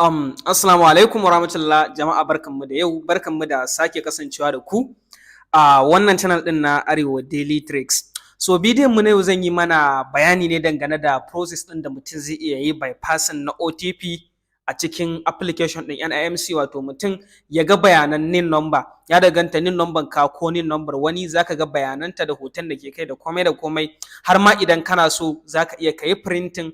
Assalamu alaikum warahmatullah jama'a barkanmu da yau barkanmu da sake kasancewa da ku a wannan channel din na Arewa Daily Tricks. So bidiyon mu na yau zan yi mana bayani ne dangane da process din da mutum zai iya yi bypassing na OTP a cikin application din NIMC, wato mutum ya ga bayanan NIN number, ya danganta NIN number ka ko NIN number wani zaka ga bayananta da hoton da ke kai da komai har ma idan kana so zaka iya kai printing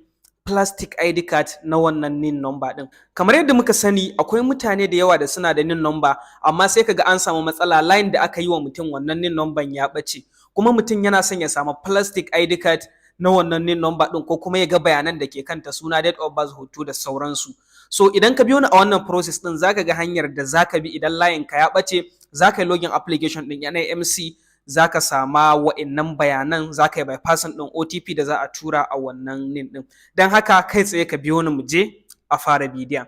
plastic ID card na wannan NIN number din. Kamar yadda muka sani akwai mutane da yawa da suna da NIN number amma sai kaga an samu matsala, line da aka yi wa mutum wannan NIN number ya bace, kuma mutum yana son ya samu plastic ID card na wannan NIN number din ko kuma ya ga bayanan da ke kanta, suna, date of birth, hoto da sauransu. So idan ka biyo ni a wannan process din zaka ga hanyar da zaka bi idan line ka ya bace, zaka yi login application din NIMC, zaka sama wa'annan bayanan, zaka yi bypassing din OTP da za a tura a wannan NIN din. Dan haka kai tsaye ka biyo ni mu je a fara bidiyon.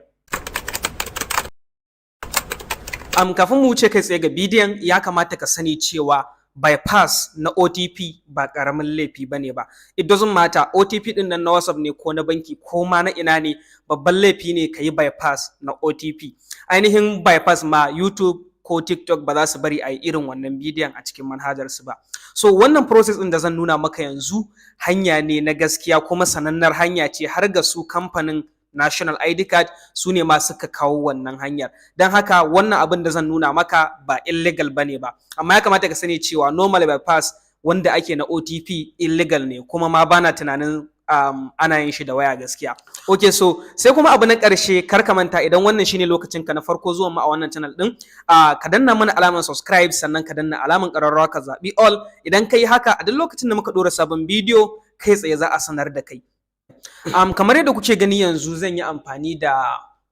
Kafin mu wuce kai tsaye ga bidiyon, ya kamata ka sani cewa bypass na OTP ba karamin laifi bane ba. It doesn't matter OTP din nan na WhatsApp ne ko na banki ko ma na ina ne, babban laifi ne ka yi bypass na OTP. Ainihin bypass ma YouTube ko TikTok ba za su bari a yi irin wannan bidiyon a cikin manhajarsu ba. So wannan process ɗin da zan nuna maka yanzu hanya ne na gaskiya kuma sanannar hanya ce har ga su kamfanin National ID Card, su ne ma suka kawo wannan hanyar. Don haka wannan abin da zan nuna maka ba illegal bane ba, amma ya kamata ka sani cewa normal bypass wanda ake na OTP illegal ne, kuma ma bana tunanin ana yin shi da waya gaskiya. Okay, so sai kuma abu na ƙarshe, kar ka manta idan wannan shine lokacin ka na farko zuwa mu a wannan channel din, ka danna mana alamar subscribe, sannan ka danna alamar ƙararrawa ka zaɓi all. Idan ka yi haka a duk lokacin da muka ɗora sabon bidiyo kai tsaye za a sanar da kai. Kamar yadda kuke gani yanzu zan yi amfani da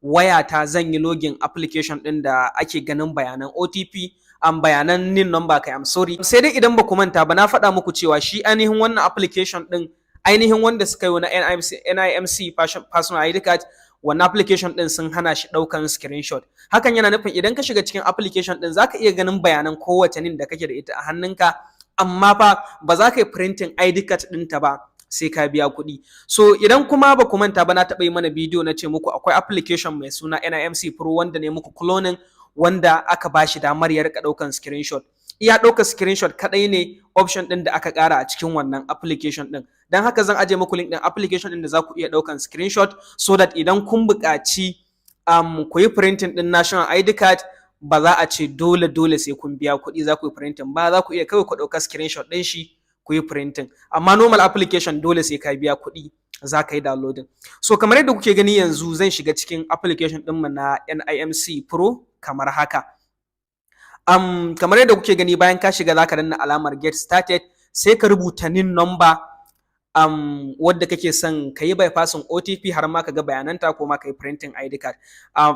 wayata, zan yi login application din da ake ganin bayanan OTP, bayanan NIN number kai, sorry. Sai dai idan ba ku manta ba, na faɗa muku cewa shi ainihin wannan application din, ainihin wanda suka yi na NIMC personal ID card, wannan application din sun hana shi ɗaukan screenshot. Hakan yana nufin idan ka shiga cikin application din zaka iya ganin bayanan kowace NIN da kake da ita a hannunka, amma fa ba za ka yi printing ID card ɗinta ba sai ka biya kuɗi. So idan kuma ba ku manta ba, na taɓa yi mana bidiyo na ce muku akwai application mai suna NIMC Pro wanda ne muku cloning, wanda aka ba shi damar ya rika ɗaukan screenshot. Iya ɗaukar screenshot kaɗai ne option ɗin da aka ƙara a cikin wannan application ɗin. Don haka zan aje muku link ɗin application ɗin da za ku iya ɗaukan screenshot, so that idan kun buƙaci ku yi printing ɗin national ID card, ba za a ce dole sai kun biya kuɗi za ku yi printing ba, za ku iya kawai ku ɗauka screenshot ɗin shi ku yi printing. Amma normal application dole sai ka biya kuɗi za ka yi downloading. So kamar yadda kuke gani yanzu zan shiga cikin application ɗinmu na NIMC Pro kamar haka. Kamar yadda kuke gani, bayan ka shiga za ka danna alamar get started, sai ka rubuta NIN number wadda kake son ka yi bypassing OTP har ma ka ga bayananta ko ma ka yi printing ID card.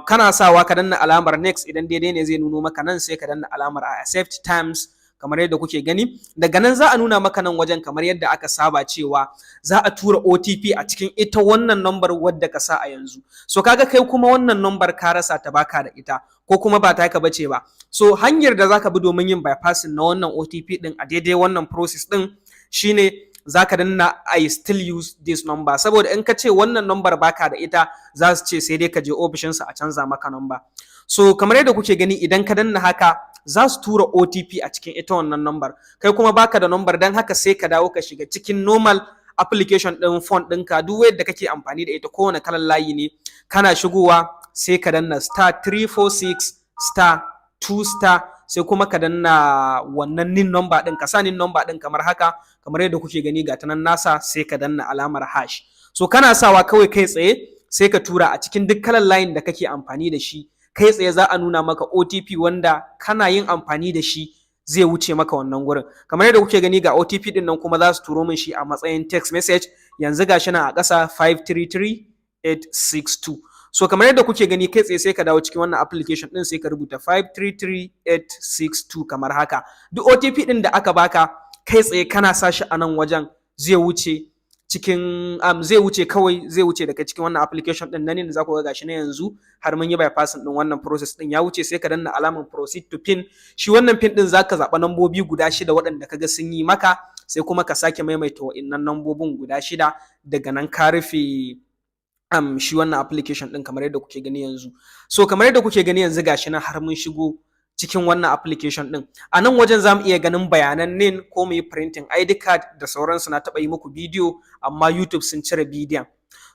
Kana sawa ka danna alamar next, idan daidai ne zai nuno maka nan, sai ka danna alamar accept terms kamar yadda kuke gani. Daga nan za a nuna maka nan wajen kamar yadda aka saba cewa za a tura OTP a cikin ita wannan number wadda ka sa a yanzu. So kaga kai kuma wannan number ka rasa ta, baka da ita ko kuma ba ta ka bace ba. So hanyar da zaka bi domin yin bypassing na wannan OTP din a daidai wannan process din shine zaka danna I still use this number, saboda in ka ce wannan number baka da ita za su ce sai dai ka je ofishinsa a canza maka number. So kamar yadda kuke gani, idan ka danna haka za su tura OTP a cikin ita wannan number, kai kuma baka da number, dan haka sai ka dawo ka shiga cikin normal application din phone ɗinka, duk yadda kake amfani da ita, kowane kalan layi ne, kana shigowa sai ka danna *346*2*, sai kuma ka danna wannan NIN number din, ka sa NIN number din kamar haka, kamar yadda kuke gani ga ta nan nasa, sai ka danna alamar hash. So kana sawa kawai kai tsaye sai ka tura a cikin duk kalan layin da kake amfani da shi, kai tsaye za a nuna maka OTP wanda kana yin amfani da shi zai wuce maka wannan gurin. Kamar yadda kuke gani ga OTP din nan kuma za su turo min shi a matsayin text message, yanzu gashi nan a ƙasa 533862. So kamar yadda kuke gani kai tsaye sai ka dawo cikin wannan application din, sai ka rubuta 533862 kamar haka. Duk OTP din da aka baka kai tsaye kana sa shi a nan wajen zai wuce cikin zai wuce daga cikin wannan application din nan ne, za ku ga gashi na yanzu har mun yi bypassing din wannan process din ya wuce. Sai ka danna alamar proceed to pin. Shi wannan pin din zaka zaba nambobi guda 6 waɗanda kaga sun yi maka, sai kuma ka sake maimaita wa'innan nambobin guda 6, daga nan ka rufe shi wannan application din kamar yadda kuke gani yanzu. So kamar yadda kuke gani yanzu gashi nan har mun shigo cikin wannan application din. A nan wajen za mu iya ganin bayanan NIN ko mu yi printing ID card da sauransu. Na taɓa yi muku bidiyo amma YouTube sun cire bidiyon.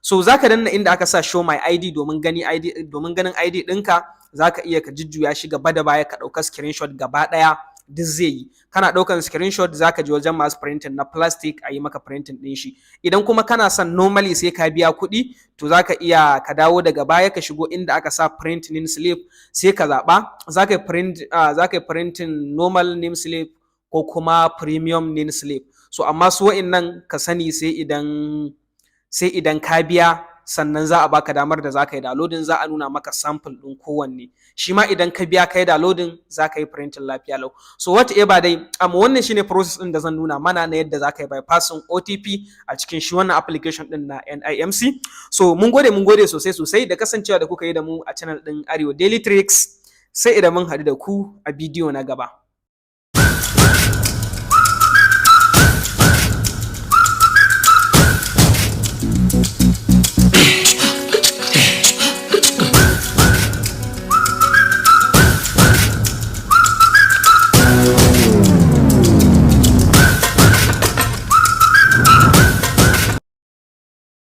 So za ka danna inda aka sa show my ID domin ganin ID ɗinka. Za ka iya ka jujjuya shi gaba da baya ka ɗauka screenshot gaba ɗaya duk zai yi. Kana ɗaukan screenshot za ka je wajen masu printing na plastic a yi maka printing ɗin shi. Idan kuma kana son normally sai ka biya kuɗi, to za ka iya ka dawo daga baya ka shigo inda aka sa print name slip sai ka zaɓa. Za ka yi printing normal name slip ko kuma premium name slip. So amma su wa'innan ka sani sai idan ka biya sannan za a baka damar da za ka yi downloading, za a nuna maka sample ɗin kowanne. Shi ma idan ka biya ka yi downloading za ka yi printing lafiya lau. So whatever dai, amma wannan shine process ɗin da zan nuna mana na yadda za ka yi bypassing OTP a cikin shi wannan application ɗin na NIMC. So mun gode sosai da kasancewa da kuka yi da mu a channel ɗin Arewa Daily Tricks. Sai idan mun haɗu da ku a bidiyo na gaba.